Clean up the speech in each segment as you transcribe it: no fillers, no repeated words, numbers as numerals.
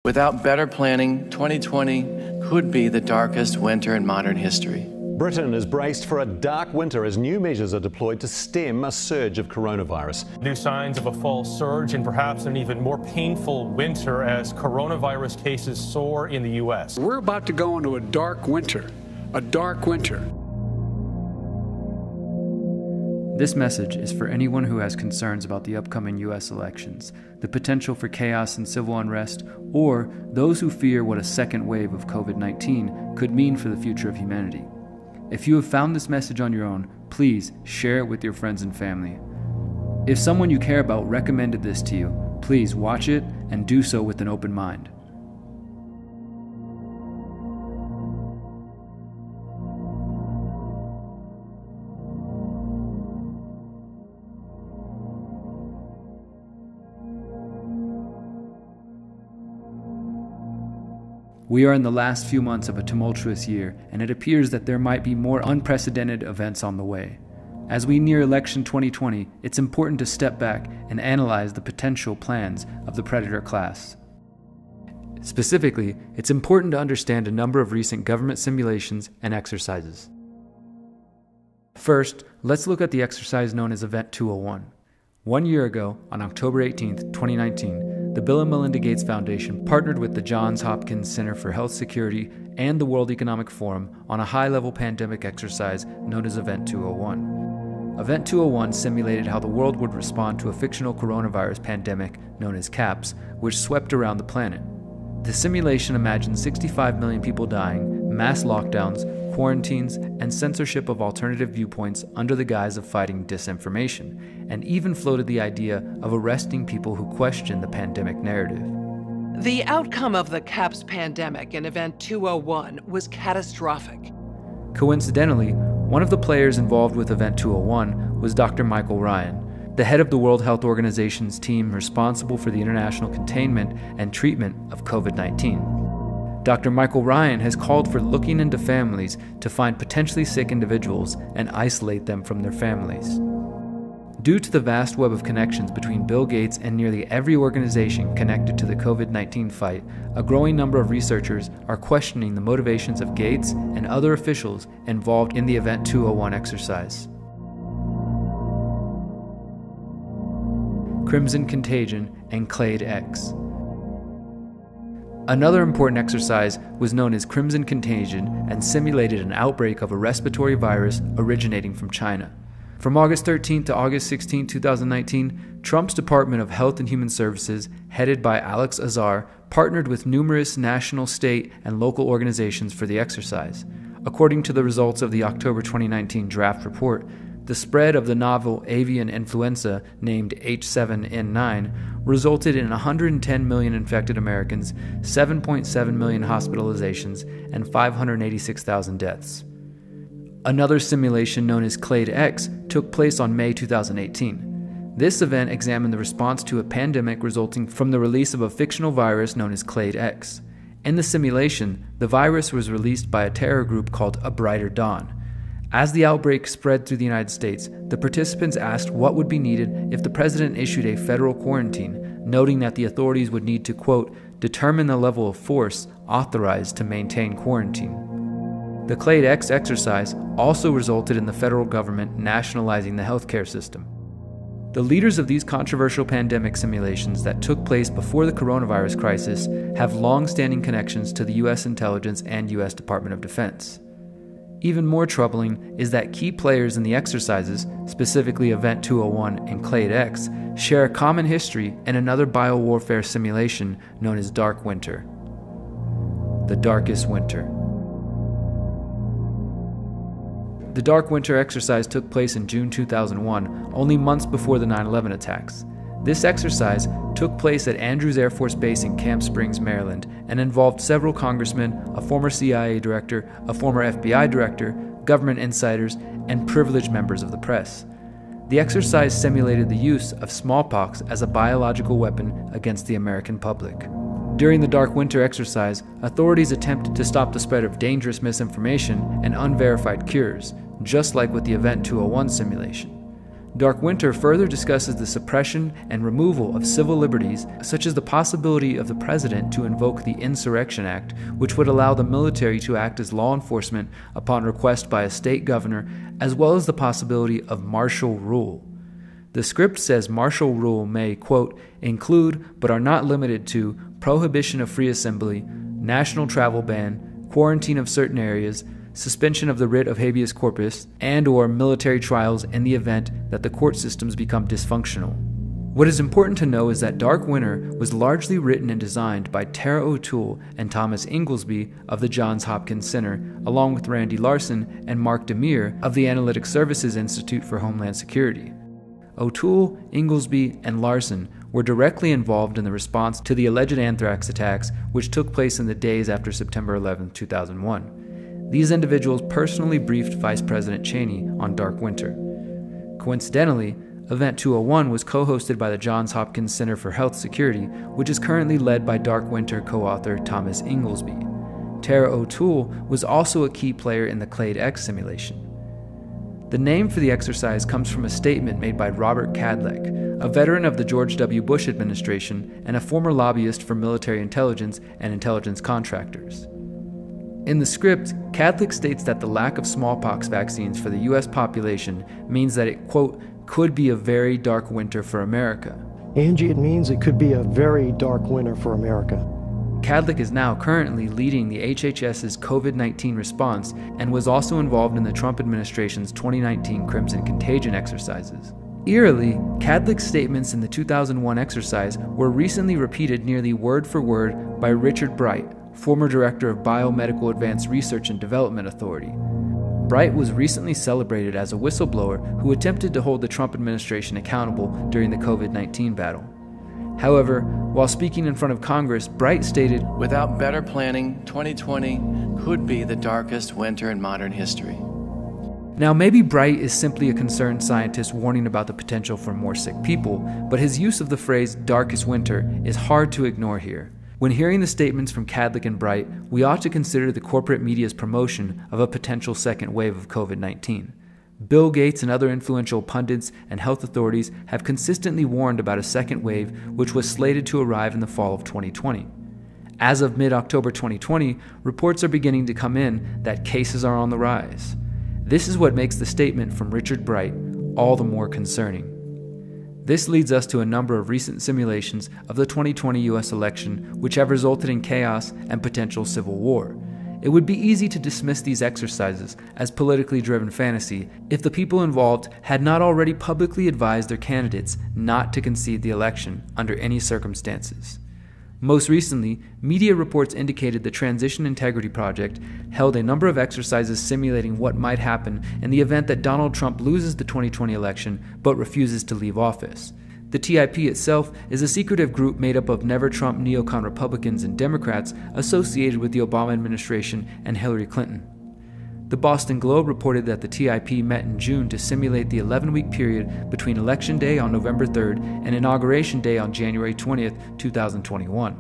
Without better planning, 2020 could be the darkest winter in modern history. Britain is braced for a dark winter as new measures are deployed to stem a surge of coronavirus. New signs of a fall surge and perhaps an even more painful winter as coronavirus cases soar in the U.S. We're about to go into a dark winter. A dark winter. This message is for anyone who has concerns about the upcoming U.S. elections, the potential for chaos and civil unrest, or those who fear what a second wave of COVID-19 could mean for the future of humanity. If you have found this message on your own, please share it with your friends and family. If someone you care about recommended this to you, please watch it and do so with an open mind. We are in the last few months of a tumultuous year, and it appears that there might be more unprecedented events on the way. As we near election 2020, it's important to step back and analyze the potential plans of the predator class. Specifically, it's important to understand a number of recent government simulations and exercises. First, let's look at the exercise known as Event 201. 1 year ago, on October 18, 2019, the Bill and Melinda Gates Foundation partnered with the Johns Hopkins Center for Health Security and the World Economic Forum on a high-level pandemic exercise known as Event 201. Event 201 simulated how the world would respond to a fictional coronavirus pandemic known as CAPS, which swept around the planet. The simulation imagined 65 million people dying, mass lockdowns, quarantines, and censorship of alternative viewpoints under the guise of fighting disinformation, and even floated the idea of arresting people who question the pandemic narrative. The outcome of the CAPS pandemic in Event 201 was catastrophic. Coincidentally, one of the players involved with Event 201 was Dr. Michael Ryan, the head of the World Health Organization's team responsible for the international containment and treatment of COVID-19. Dr. Michael Ryan has called for looking into families to find potentially sick individuals and isolate them from their families. Due to the vast web of connections between Bill Gates and nearly every organization connected to the COVID-19 fight, a growing number of researchers are questioning the motivations of Gates and other officials involved in the Event 201 exercise. Crimson Contagion and Clade X. Another important exercise was known as Crimson Contagion and simulated an outbreak of a respiratory virus originating from China. From August 13 to August 16, 2019, Trump's Department of Health and Human Services, headed by Alex Azar, partnered with numerous national, state, and local organizations for the exercise. According to the results of the October 2019 draft report, the spread of the novel avian influenza named H7N9 resulted in 110 million infected Americans, 7.7 million hospitalizations, and 586,000 deaths. Another simulation known as Clade X took place on May 2018. This event examined the response to a pandemic resulting from the release of a fictional virus known as Clade X. In the simulation, the virus was released by a terror group called A Brighter Dawn. As the outbreak spread through the United States, the participants asked what would be needed if the president issued a federal quarantine, noting that the authorities would need to, quote, determine the level of force authorized to maintain quarantine. The Clade X exercise also resulted in the federal government nationalizing the healthcare system. The leaders of these controversial pandemic simulations that took place before the coronavirus crisis have long-standing connections to the U.S. intelligence and U.S. Department of Defense. Even more troubling is that key players in the exercises, specifically Event 201 and Clade X, share a common history in another biowarfare simulation known as Dark Winter. The Darkest Winter. The Dark Winter exercise took place in June 2001, only months before the 9/11 attacks. This exercise took place at Andrews Air Force Base in Camp Springs, Maryland, and involved several congressmen, a former CIA director, a former FBI director, government insiders, and privileged members of the press. The exercise simulated the use of smallpox as a biological weapon against the American public. During the Dark Winter exercise, authorities attempted to stop the spread of dangerous misinformation and unverified cures, just like with the Event 201 simulation. Dark Winter further discusses the suppression and removal of civil liberties, such as the possibility of the president to invoke the Insurrection Act, which would allow the military to act as law enforcement upon request by a state governor, as well as the possibility of martial rule. The script says martial rule may, quote, include, but are not limited to, prohibition of free assembly, national travel ban, quarantine of certain areas, suspension of the writ of habeas corpus, and/or military trials in the event that the court systems become dysfunctional. What is important to know is that Dark Winter was largely written and designed by Tara O'Toole and Thomas Inglesby of the Johns Hopkins Center, along with Randy Larson and Mark Demir of the Analytic Services Institute for Homeland Security. O'Toole, Inglesby, and Larson were directly involved in the response to the alleged anthrax attacks which took place in the days after September 11, 2001. These individuals personally briefed Vice President Cheney on Dark Winter. Coincidentally, Event 201 was co-hosted by the Johns Hopkins Center for Health Security, which is currently led by Dark Winter co-author Thomas Inglesby. Tara O'Toole was also a key player in the Clade X simulation. The name for the exercise comes from a statement made by Robert Cadleck, a veteran of the George W. Bush administration and a former lobbyist for military intelligence and intelligence contractors. In the script, Cadleck states that the lack of smallpox vaccines for the U.S. population means that it, quote, could be a very dark winter for America. Angie, it means it could be a very dark winter for America. Cadleck is now currently leading the HHS's COVID-19 response and was also involved in the Trump administration's 2019 Crimson Contagion exercises. Eerily, Cadleck's statements in the 2001 exercise were recently repeated nearly word for word by Richard Bright, former director of Biomedical Advanced Research and Development Authority. Bright was recently celebrated as a whistleblower who attempted to hold the Trump administration accountable during the COVID-19 battle. However, while speaking in front of Congress, Bright stated, "Without better planning, 2020 could be the darkest winter in modern history." Now, maybe Bright is simply a concerned scientist warning about the potential for more sick people, but his use of the phrase darkest winter is hard to ignore here. When hearing the statements from Cadleck and Bright, we ought to consider the corporate media's promotion of a potential second wave of COVID-19. Bill Gates and other influential pundits and health authorities have consistently warned about a second wave which was slated to arrive in the fall of 2020. As of mid-October 2020, reports are beginning to come in that cases are on the rise. This is what makes the statement from Richard Bright all the more concerning. This leads us to a number of recent simulations of the 2020 US election which have resulted in chaos and potential civil war. It would be easy to dismiss these exercises as politically driven fantasy if the people involved had not already publicly advised their candidates not to concede the election under any circumstances. Most recently, media reports indicated the Transition Integrity Project held a number of exercises simulating what might happen in the event that Donald Trump loses the 2020 election but refuses to leave office. The TIP itself is a secretive group made up of never-Trump neocon Republicans and Democrats associated with the Obama administration and Hillary Clinton. The Boston Globe reported that the TIP met in June to simulate the 11-week period between Election Day on November 3rd and Inauguration Day on January 20th, 2021.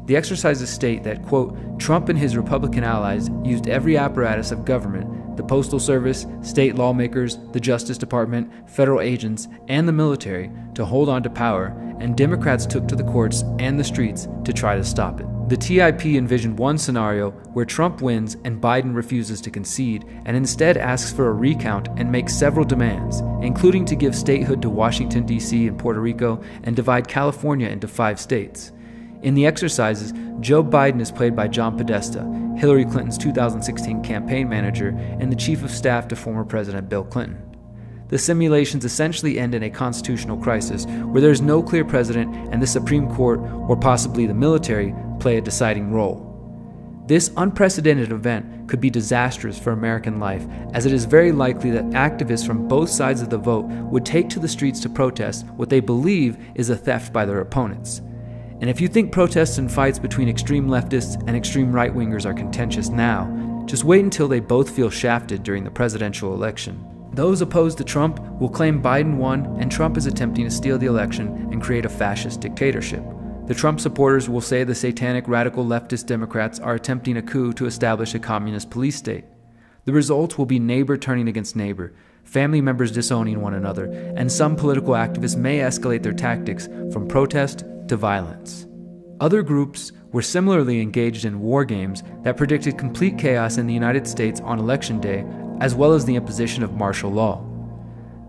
The exercises state that, quote, Trump and his Republican allies used every apparatus of government, the Postal Service, state lawmakers, the Justice Department, federal agents, and the military to hold on to power, and Democrats took to the courts and the streets to try to stop it. The TIP envisioned one scenario where Trump wins and Biden refuses to concede and instead asks for a recount and makes several demands, including to give statehood to Washington, D.C. and Puerto Rico and divide California into 5 states. In the exercises, Joe Biden is played by John Podesta, Hillary Clinton's 2016 campaign manager and the chief of staff to former President Bill Clinton. The simulations essentially end in a constitutional crisis where there is no clear president and the Supreme Court, or possibly the military, play a deciding role. This unprecedented event could be disastrous for American life, as it is very likely that activists from both sides of the vote would take to the streets to protest what they believe is a theft by their opponents. And if you think protests and fights between extreme leftists and extreme right-wingers are contentious now, just wait until they both feel shafted during the presidential election. Those opposed to Trump will claim Biden won and Trump is attempting to steal the election and create a fascist dictatorship. The Trump supporters will say the satanic radical leftist Democrats are attempting a coup to establish a communist police state. The results will be neighbor turning against neighbor, family members disowning one another, and some political activists may escalate their tactics from protest to violence. Other groups were similarly engaged in war games that predicted complete chaos in the United States on Election Day, as well as the imposition of martial law.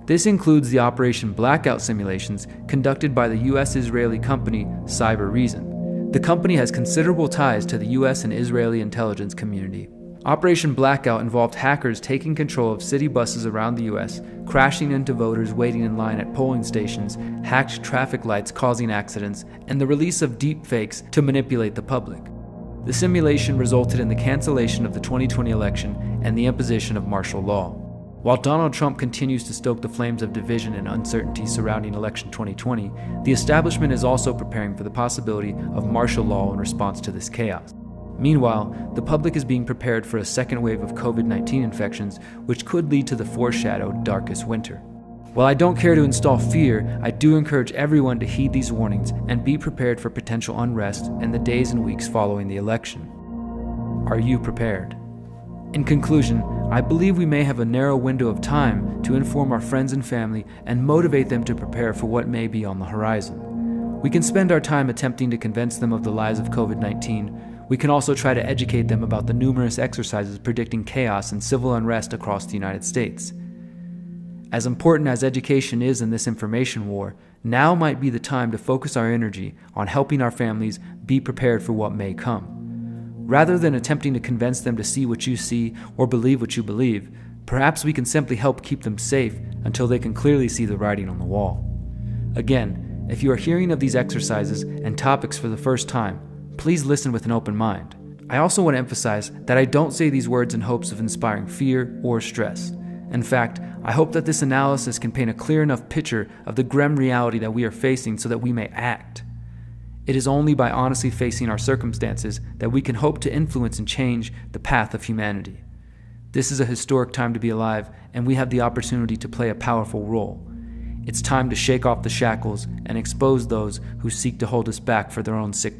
This includes the Operation Blackout simulations conducted by the US-Israeli company Cyber Reason. The company has considerable ties to the US and Israeli intelligence community. Operation Blackout involved hackers taking control of city buses around the US, crashing into voters waiting in line at polling stations, hacked traffic lights causing accidents, and the release of deep fakes to manipulate the public. The simulation resulted in the cancellation of the 2020 election and the imposition of martial law. While Donald Trump continues to stoke the flames of division and uncertainty surrounding election 2020, the establishment is also preparing for the possibility of martial law in response to this chaos. Meanwhile, the public is being prepared for a second wave of COVID-19 infections, which could lead to the foreshadowed darkest winter. While I don't care to install fear, I do encourage everyone to heed these warnings and be prepared for potential unrest in the days and weeks following the election. Are you prepared? In conclusion, I believe we may have a narrow window of time to inform our friends and family and motivate them to prepare for what may be on the horizon. We can spend our time attempting to convince them of the lies of COVID-19. We can also try to educate them about the numerous exercises predicting chaos and civil unrest across the United States. As important as education is in this information war, now might be the time to focus our energy on helping our families be prepared for what may come. Rather than attempting to convince them to see what you see or believe what you believe, perhaps we can simply help keep them safe until they can clearly see the writing on the wall. Again, if you are hearing of these exercises and topics for the first time, please listen with an open mind. I also want to emphasize that I don't say these words in hopes of inspiring fear or stress. In fact, I hope that this analysis can paint a clear enough picture of the grim reality that we are facing so that we may act. It is only by honestly facing our circumstances that we can hope to influence and change the path of humanity. This is a historic time to be alive, and we have the opportunity to play a powerful role. It's time to shake off the shackles and expose those who seek to hold us back for their own sick purpose.